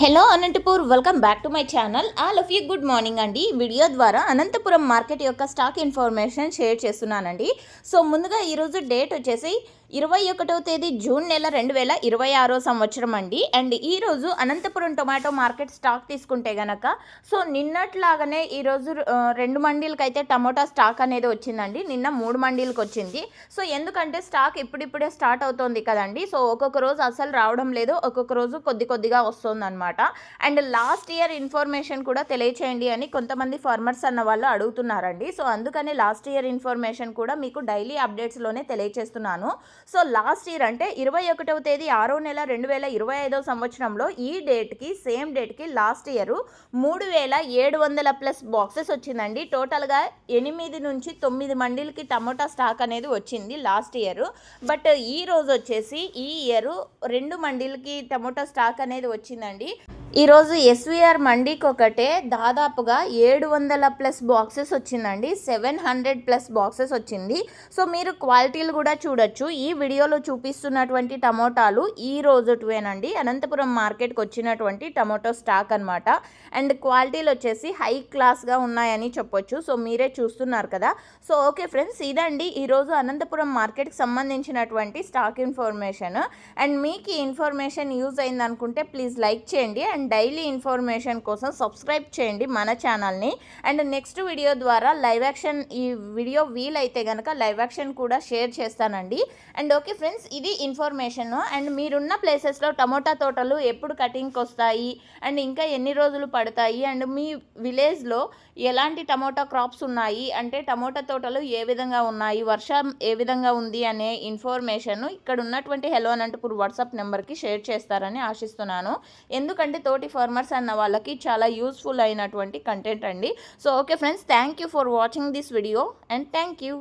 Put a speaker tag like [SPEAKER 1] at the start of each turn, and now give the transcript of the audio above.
[SPEAKER 1] Hello Anantapur, welcome back to my channel. All of you good morning అండి. Video ద్వారా Anantapuram market యొక్క stock information share చేస్తున్నానండి. So ముందుగా ఈరోజు డేట్ వచ్చేసి 21వ తేదీ జూన్ నెల 2026 సంవత్సరం అండి. అండ్ ఈరోజు అనంతపురం టొమాటో మార్కెట్ స్టాక్ తీసుకుంటే గనక సో నిన్నట్లాగానే ఈరోజు 2 మండీలకి అయితే టమోటా స్టాక్ అనేది వచ్చిందండి. నిన్న 3 మండీలకు వచ్చింది. సో ఎందుకంటే స్టాక్ ఇప్పుడిప్పుడే స్టార్ట్ అవుతుంది కదండి. సో ఒక్కొక్క రోజు అసలు రావడం లేదు, ఒక్కొక్క రోజు కొద్దిగా వస్తుంది. అండ్ లాస్ట్ ఇయర్ ఇన్ఫర్మేషన్ కూడా తెలియచేయండి అని కొంతమంది ఫార్మర్స్ అన్న వాళ్ళు అడుగుతున్నారండి. సో అందుకని లాస్ట్ ఇయర్ ఇన్ఫర్మేషన్ కూడా మీకు డైలీ అప్డేట్స్లోనే తెలియచేస్తున్నాను. సో లాస్ట్ ఇయర్ అంటే 21వ తేదీ 6వ నెల 2025 సంవత్సరంలో ఈ డేట్కి సేమ్ డేట్కి లాస్ట్ ఇయర్ 3700+ బాక్సెస్ వచ్చిందండి. టోటల్గా 8 నుంచి 9 మండీలకి టమోటా స్టాక్ అనేది వచ్చింది లాస్ట్ ఇయర్. బట్ ఈ రోజు వచ్చేసి ఈ ఇయర్ 2 మండీలకి టమోటా స్టాక్ అనేది వచ్చిందండి. ఈరోజు ఎస్వీఆర్ మండీకి ఒకటే దాదాపుగా 700+ బాక్సెస్ వచ్చిందండి. 700+ బాక్సెస్ వచ్చింది. సో మీరు క్వాలిటీలు కూడా చూడొచ్చు. ఈ వీడియోలో చూపిస్తున్నటువంటి టమోటాలు ఈ రోజువేనండి అనంతపురం మార్కెట్కి వచ్చినటువంటి టమోటో స్టాక్ అనమాట. అండ్ క్వాలిటీలు వచ్చేసి హై క్లాస్గా ఉన్నాయని చెప్పొచ్చు. సో మీరే చూస్తున్నారు కదా. సో ఓకే ఫ్రెండ్స్, ఇదండి ఈరోజు అనంతపురం మార్కెట్కి సంబంధించినటువంటి స్టాక్ ఇన్ఫర్మేషన్. అండ్ మీకు ఈ ఇన్ఫర్మేషన్ యూజ్ అయింది అనుకుంటే ప్లీజ్ లైక్ చేయండి అండ్ డైలీ ఇన్ఫర్మేషన్ కోసం సబ్స్క్రైబ్ చేయండి మన ఛానల్ని. అండ్ నెక్స్ట్ వీడియో ద్వారా లైవ్ యాక్షన్, ఈ వీడియో వీలైతే కనుక లైవ్ యాక్షన్ కూడా షేర్ చేస్తానండి. అండ్ ఓకే ఫ్రెండ్స్, ఇది ఇన్ఫర్మేషన్. అండ్ మీరున్న ప్లేసెస్లో టమోటా తోటలు ఎప్పుడు కటింగ్కి వస్తాయి అండ్ ఇంకా ఎన్ని రోజులు పడతాయి అండ్ మీ విలేజ్లో ఎలాంటి టమోటా క్రాప్స్ ఉన్నాయి అంటే టమోటా తోటలు ఏ విధంగా ఉన్నాయి, వర్షం ఏ విధంగా ఉంది అనే ఇన్ఫర్మేషన్ ఇక్కడ ఉన్నటువంటి హెలో అనంతపూర్ వాట్సాప్ నెంబర్కి షేర్ చేస్తారని ఆశిస్తున్నాను. ఎందుకంటే తోటి ఫార్మర్స్ అన్న వాళ్ళకి చాలా యూస్ఫుల్ అయినటువంటి కంటెంట్ అండి. So okay friends, thank you for watching this video and thank you.